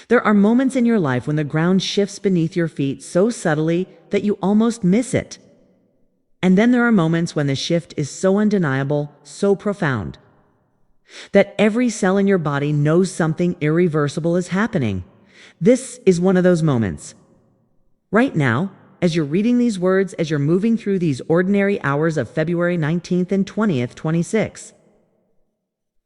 There are moments in your life when the ground shifts beneath your feet so subtly that you almost miss it. And then there are moments when the shift is so undeniable, so profound, that every cell in your body knows something irreversible is happening. This is one of those moments. Right now, as you're reading these words, as you're moving through these ordinary hours of February 19th and 20th, 26,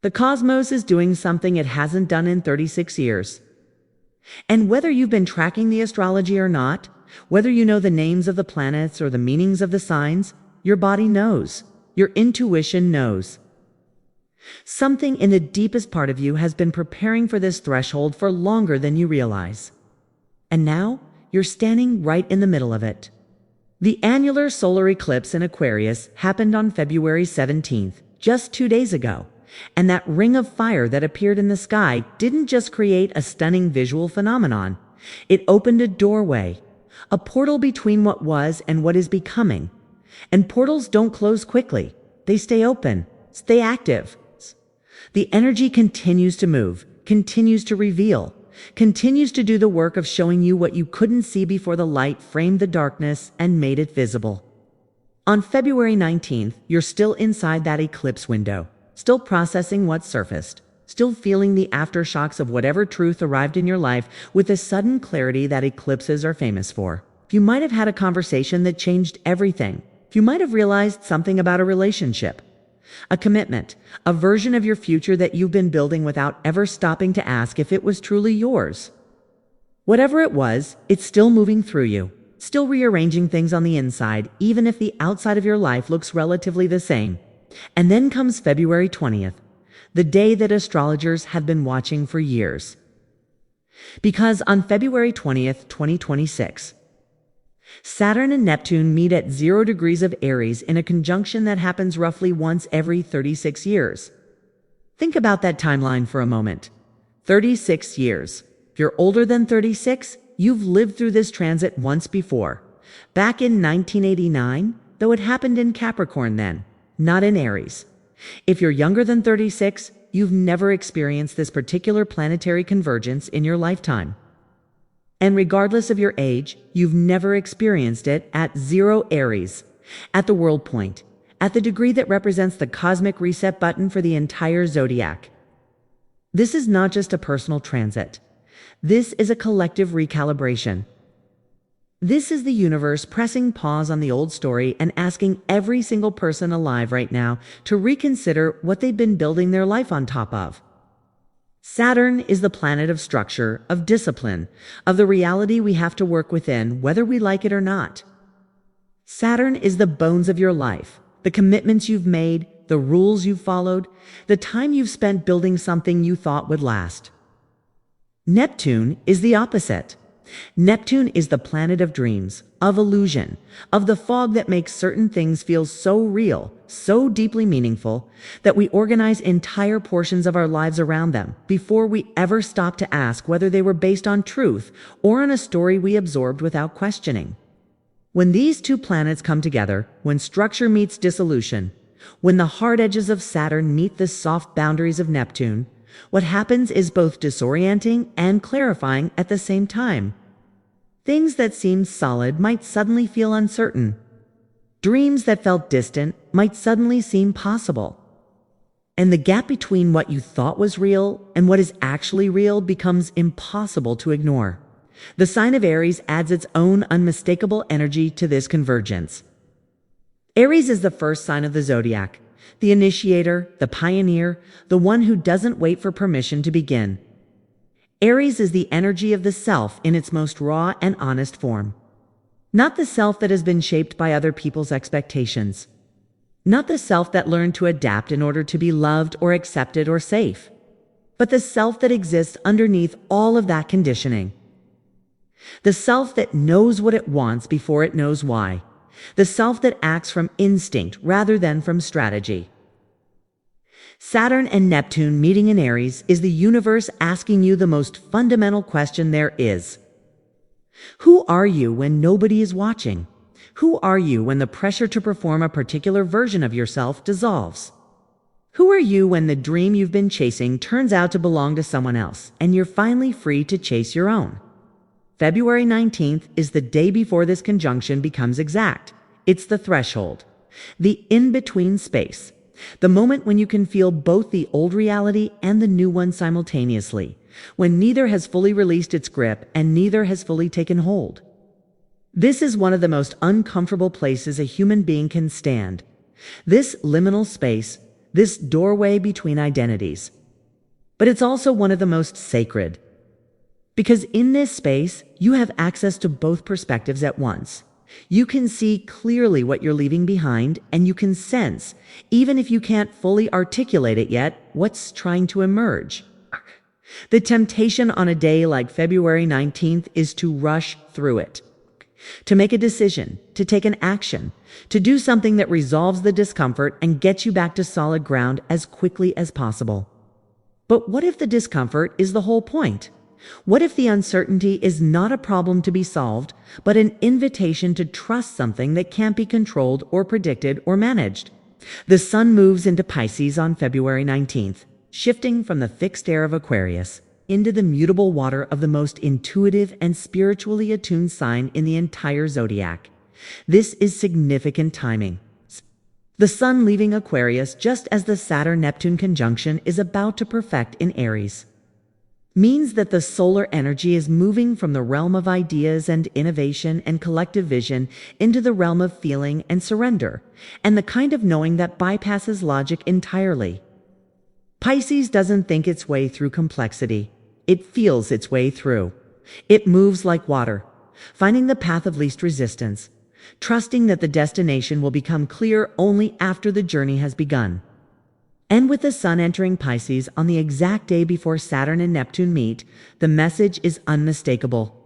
the cosmos is doing something it hasn't done in 36 years. And whether you've been tracking the astrology or not, whether you know the names of the planets or the meanings of the signs, your body knows. Your intuition knows. Something in the deepest part of you has been preparing for this threshold for longer than you realize. And now, you're standing right in the middle of it. The annular solar eclipse in Aquarius happened on February 17th, just 2 days ago. And that ring of fire that appeared in the sky didn't just create a stunning visual phenomenon. It opened a doorway, a portal between what was and what is becoming. And portals don't close quickly. They stay open, stay active. The energy continues to move, continues to reveal, continues to do the work of showing you what you couldn't see before the light framed the darkness and made it visible. On February 19th, you're still inside that eclipse window, still processing what surfaced, still feeling the aftershocks of whatever truth arrived in your life with the sudden clarity that eclipses are famous for. You might have had a conversation that changed everything. You might have realized something about a relationship, a commitment, a version of your future that you've been building without ever stopping to ask if it was truly yours. Whatever it was, it's still moving through you, still rearranging things on the inside, even if the outside of your life looks relatively the same. And then comes February 20th, the day that astrologers have been watching for years. Because on February 20th, 2026, Saturn and Neptune meet at 0 degrees of Aries in a conjunction that happens roughly once every 36 years. Think about that timeline for a moment. 36 years. If you're older than 36, you've lived through this transit once before. Back in 1989, though it happened in Capricorn then, not in Aries. If you're younger than 36, you've never experienced this particular planetary convergence in your lifetime. And regardless of your age, you've never experienced it at 0 Aries, at the world point, at the degree that represents the cosmic reset button for the entire zodiac. This is not just a personal transit. This is a collective recalibration. This is the universe pressing pause on the old story and asking every single person alive right now to reconsider what they've been building their life on top of. Saturn is the planet of structure, of discipline, of the reality we have to work within, whether we like it or not. Saturn is the bones of your life, the commitments you've made, the rules you've followed, the time you've spent building something you thought would last. Neptune is the opposite. Neptune is the planet of dreams, of illusion, of the fog that makes certain things feel so real, so deeply meaningful, that we organize entire portions of our lives around them before we ever stop to ask whether they were based on truth or on a story we absorbed without questioning. When these two planets come together, when structure meets dissolution, when the hard edges of Saturn meet the soft boundaries of Neptune, what happens is both disorienting and clarifying at the same time. Things that seemed solid might suddenly feel uncertain. Dreams that felt distant might suddenly seem possible. And the gap between what you thought was real and what is actually real becomes impossible to ignore. The sign of Aries adds its own unmistakable energy to this convergence. Aries is the first sign of the zodiac, the initiator, the pioneer, the one who doesn't wait for permission to begin. Aries is the energy of the self in its most raw and honest form. Not the self that has been shaped by other people's expectations. Not the self that learned to adapt in order to be loved or accepted or safe. But the self that exists underneath all of that conditioning. The self that knows what it wants before it knows why. The self that acts from instinct rather than from strategy. Saturn and Neptune meeting in Aries is the universe asking you the most fundamental question there is. Who are you when nobody is watching? Who are you when the pressure to perform a particular version of yourself dissolves? Who are you when the dream you've been chasing turns out to belong to someone else and you're finally free to chase your own? February 19th is the day before this conjunction becomes exact. It's the threshold, the in-between space, the moment when you can feel both the old reality and the new one simultaneously, when neither has fully released its grip and neither has fully taken hold. This is one of the most uncomfortable places a human being can stand. This liminal space, this doorway between identities. But it's also one of the most sacred. Because in this space, you have access to both perspectives at once. You can see clearly what you're leaving behind, and you can sense, even if you can't fully articulate it yet, what's trying to emerge. The temptation on a day like February 19th is to rush through it. To make a decision, to take an action, to do something that resolves the discomfort and gets you back to solid ground as quickly as possible. But what if the discomfort is the whole point? What if the uncertainty is not a problem to be solved, but an invitation to trust something that can't be controlled or predicted or managed? The sun moves into Pisces on February 19th, shifting from the fixed air of Aquarius into the mutable water of the most intuitive and spiritually attuned sign in the entire zodiac. This is significant timing. The sun leaving Aquarius just as the Saturn-Neptune conjunction is about to perfect in Aries means that the solar energy is moving from the realm of ideas and innovation and collective vision into the realm of feeling and surrender, and the kind of knowing that bypasses logic entirely. Pisces doesn't think its way through complexity. It feels its way through. It moves like water, finding the path of least resistance, trusting that the destination will become clear only after the journey has begun. And with the sun entering Pisces on the exact day before Saturn and Neptune meet, the message is unmistakable.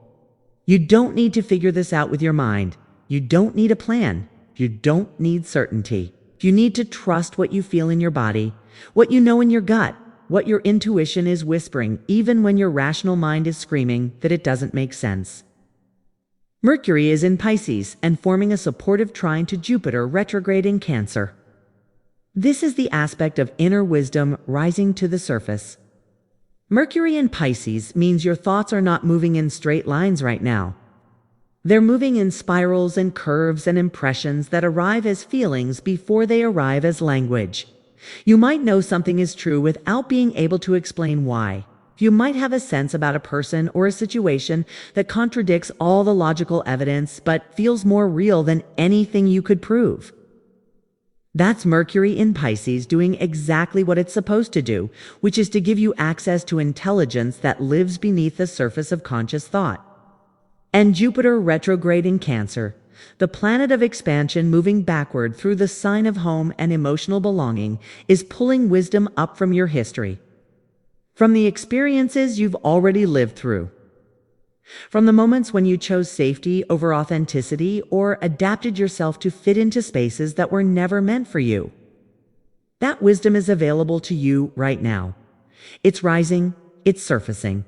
You don't need to figure this out with your mind. You don't need a plan. You don't need certainty. You need to trust what you feel in your body, what you know in your gut, what your intuition is whispering, even when your rational mind is screaming that it doesn't make sense. Mercury is in Pisces and forming a supportive trine to Jupiter retrograde in Cancer. This is the aspect of inner wisdom rising to the surface. Mercury in Pisces means your thoughts are not moving in straight lines right now. They're moving in spirals and curves and impressions that arrive as feelings before they arrive as language. You might know something is true without being able to explain why. You might have a sense about a person or a situation that contradicts all the logical evidence but feels more real than anything you could prove. That's Mercury in Pisces doing exactly what it's supposed to do, which is to give you access to intelligence that lives beneath the surface of conscious thought. And Jupiter retrograde in Cancer, the planet of expansion moving backward through the sign of home and emotional belonging, is pulling wisdom up from your history, from the experiences you've already lived through, from the moments when you chose safety over authenticity or adapted yourself to fit into spaces that were never meant for you. That wisdom is available to you right now. It's rising, it's surfacing.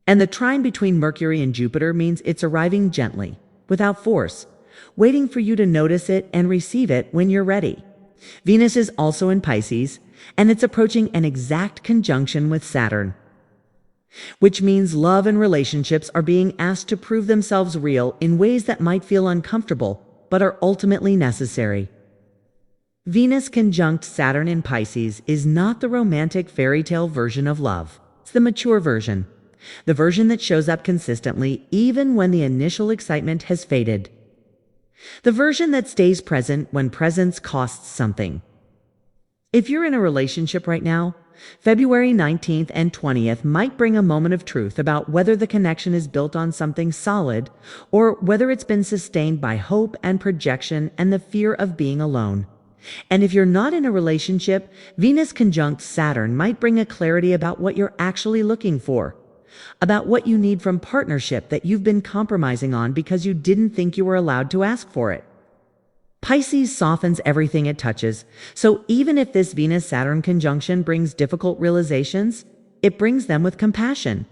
And the trine between Mercury and Jupiter means it's arriving gently, without force, waiting for you to notice it and receive it when you're ready. Venus is also in Pisces, and it's approaching an exact conjunction with Saturn, which means love and relationships are being asked to prove themselves real in ways that might feel uncomfortable, but are ultimately necessary. Venus conjunct Saturn in Pisces is not the romantic fairy tale version of love. It's the mature version, the version that shows up consistently even when the initial excitement has faded. The version that stays present when presence costs something. If you're in a relationship right now, February 19th and 20th might bring a moment of truth about whether the connection is built on something solid or whether it's been sustained by hope and projection and the fear of being alone. And if you're not in a relationship, Venus conjunct Saturn might bring a clarity about what you're actually looking for, about what you need from partnership that you've been compromising on because you didn't think you were allowed to ask for it. Pisces softens everything it touches, so even if this Venus-Saturn conjunction brings difficult realizations, it brings them with compassion.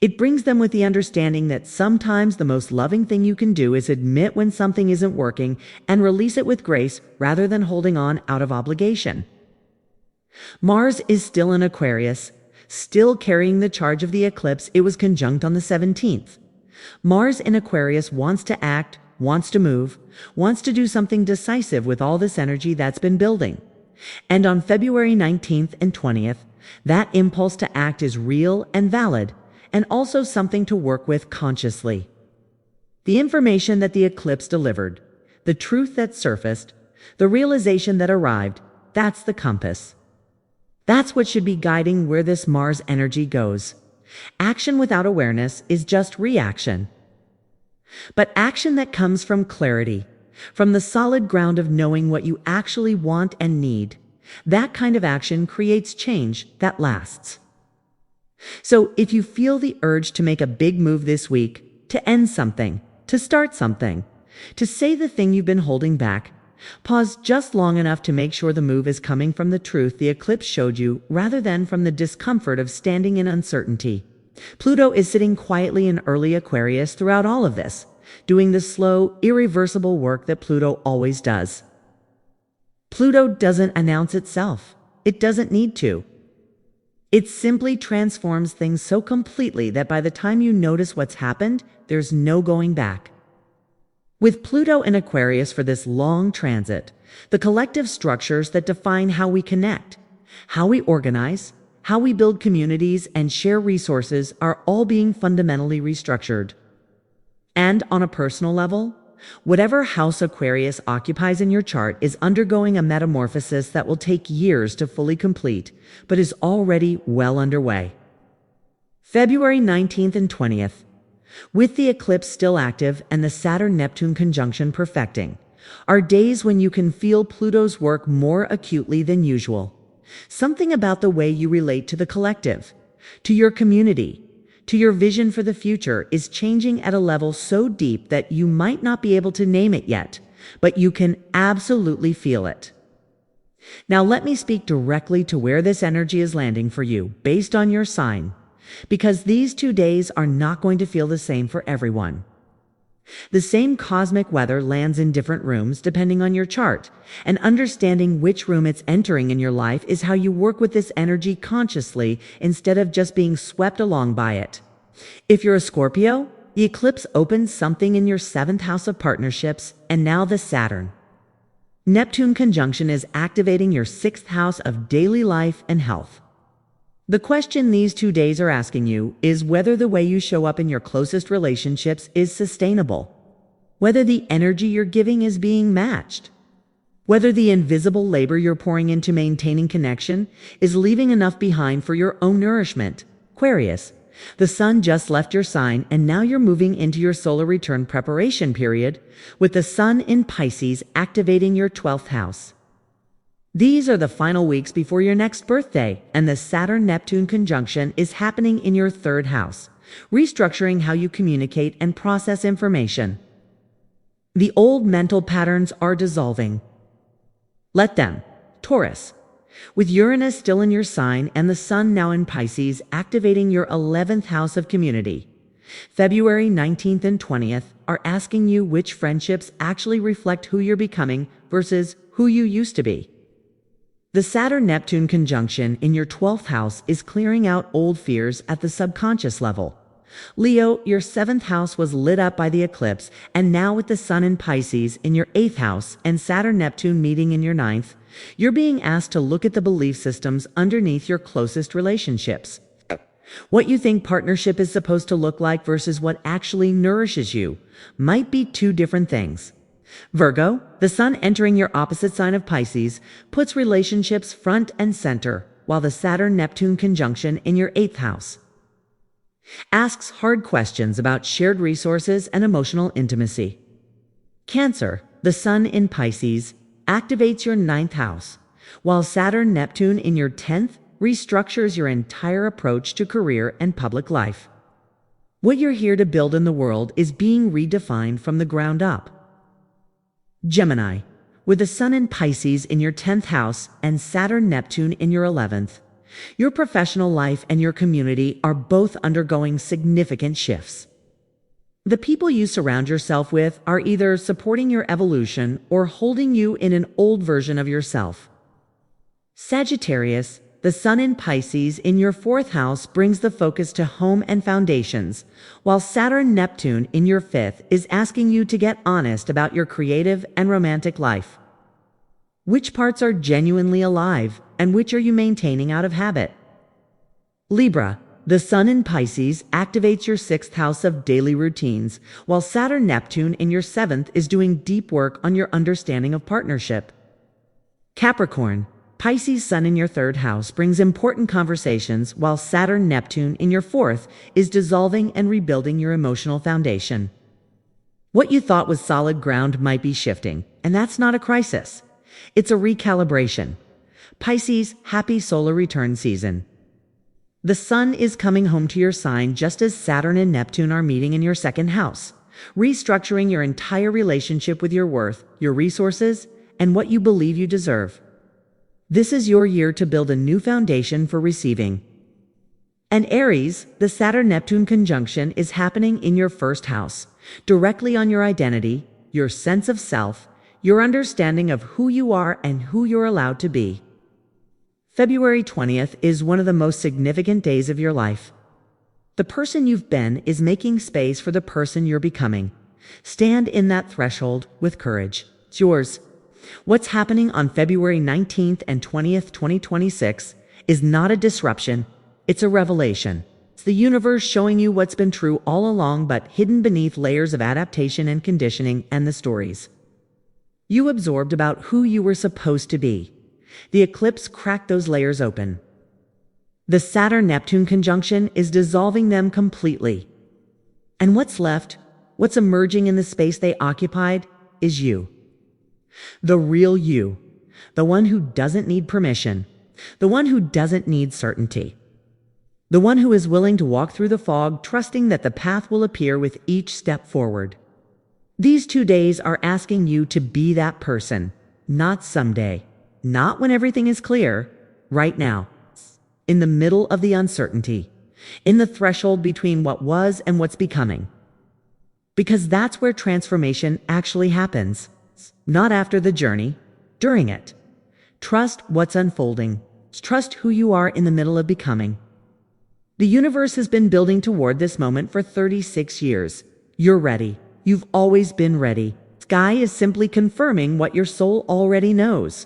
It brings them with the understanding that sometimes the most loving thing you can do is admit when something isn't working and release it with grace rather than holding on out of obligation. Mars is still in Aquarius, still carrying the charge of the eclipse. It was conjunct on the 17th. Mars in Aquarius wants to act, wants to move, wants to do something decisive with all this energy that's been building. And on February 19th and 20th, that impulse to act is real and valid, and also something to work with consciously. The information that the eclipse delivered, the truth that surfaced, the realization that arrived, that's the compass. That's what should be guiding where this Mars energy goes. Action without awareness is just reaction. But action that comes from clarity, from the solid ground of knowing what you actually want and need, that kind of action creates change that lasts. So if you feel the urge to make a big move this week, to end something, to start something, to say the thing you've been holding back, pause just long enough to make sure the move is coming from the truth the eclipse showed you rather than from the discomfort of standing in uncertainty. Pluto is sitting quietly in early Aquarius throughout all of this, doing the slow, irreversible work that Pluto always does. Pluto doesn't announce itself. It doesn't need to. It simply transforms things so completely that by the time you notice what's happened, there's no going back. With Pluto in Aquarius for this long transit, the collective structures that define how we connect, how we organize, how we build communities and share resources are all being fundamentally restructured. And on a personal level, whatever house Aquarius occupies in your chart is undergoing a metamorphosis that will take years to fully complete, but is already well underway. February 19th and 20th. With the eclipse still active and the Saturn-Neptune conjunction perfecting, are days when you can feel Pluto's work more acutely than usual. Something about the way you relate to the collective, to your community, to your vision for the future is changing at a level so deep that you might not be able to name it yet, but you can absolutely feel it. Now let me speak directly to where this energy is landing for you based on your sign, because these 2 days are not going to feel the same for everyone. The same cosmic weather lands in different rooms depending on your chart, and understanding which room it's entering in your life is how you work with this energy consciously instead of just being swept along by it. If you're a Scorpio, the eclipse opens something in your 7th house of partnerships, and now the Saturn-Neptune conjunction is activating your 6th house of daily life and health. The question these 2 days are asking you is whether the way you show up in your closest relationships is sustainable, whether the energy you're giving is being matched, whether the invisible labor you're pouring into maintaining connection is leaving enough behind for your own nourishment. Aquarius, the sun just left your sign and now you're moving into your solar return preparation period, with the sun in Pisces activating your 12th house. These are the final weeks before your next birthday, and the Saturn-Neptune conjunction is happening in your 3rd house, restructuring how you communicate and process information. The old mental patterns are dissolving. Let them. Taurus, with Uranus still in your sign and the sun now in Pisces activating your 11th house of community. February 19th and 20th are asking you which friendships actually reflect who you're becoming versus who you used to be. The Saturn-Neptune conjunction in your 12th house is clearing out old fears at the subconscious level. Leo, your 7th house was lit up by the eclipse, and now with the sun in Pisces in your 8th house and Saturn-Neptune meeting in your 9th, you're being asked to look at the belief systems underneath your closest relationships. What you think partnership is supposed to look like versus what actually nourishes you might be 2 different things. Virgo, the sun entering your opposite sign of Pisces, puts relationships front and center, while the Saturn-Neptune conjunction in your 8th house asks hard questions about shared resources and emotional intimacy. Cancer, the sun in Pisces, activates your 9th house, while Saturn-Neptune in your 10th restructures your entire approach to career and public life. What you're here to build in the world is being redefined from the ground up. Gemini, with the sun in Pisces in your 10th house and Saturn-Neptune in your 11th, your professional life and your community are both undergoing significant shifts. The people you surround yourself with are either supporting your evolution or holding you in an old version of yourself. Sagittarius, the Sun in Pisces in your fourth house brings the focus to home and foundations, while Saturn-Neptune in your fifth is asking you to get honest about your creative and romantic life. Which parts are genuinely alive, and which are you maintaining out of habit? Libra, the Sun in Pisces activates your sixth house of daily routines, while Saturn-Neptune in your seventh is doing deep work on your understanding of partnership. Capricorn, Pisces Sun in your third house brings important conversations, while Saturn-Neptune in your fourth is dissolving and rebuilding your emotional foundation. What you thought was solid ground might be shifting, and that's not a crisis. It's a recalibration. Pisces, happy solar return season. The Sun is coming home to your sign just as Saturn and Neptune are meeting in your second house, restructuring your entire relationship with your worth, your resources, and what you believe you deserve. This is your year to build a new foundation for receiving. And Aries, the Saturn-Neptune conjunction is happening in your first house, directly on your identity, your sense of self, your understanding of who you are and who you're allowed to be. February 20th is one of the most significant days of your life. The person you've been is making space for the person you're becoming. Stand in that threshold with courage. It's yours. What's happening on February 19th and 20th, 2026 is not a disruption, it's a revelation. It's the universe showing you what's been true all along but hidden beneath layers of adaptation and conditioning and the stories you absorbed about who you were supposed to be. The eclipse cracked those layers open. The Saturn-Neptune conjunction is dissolving them completely. And what's left, what's emerging in the space they occupied, is you. The real you. The one who doesn't need permission. The one who doesn't need certainty. The one who is willing to walk through the fog, trusting that the path will appear with each step forward. These 2 days are asking you to be that person, not someday, not when everything is clear, right now, in the middle of the uncertainty, in the threshold between what was and what's becoming. Because that's where transformation actually happens, not after the journey, during it. Trust what's unfolding. Trust who you are in the middle of becoming. The universe has been building toward this moment for 36 years. You're ready. You've always been ready. Sky is simply confirming what your soul already knows.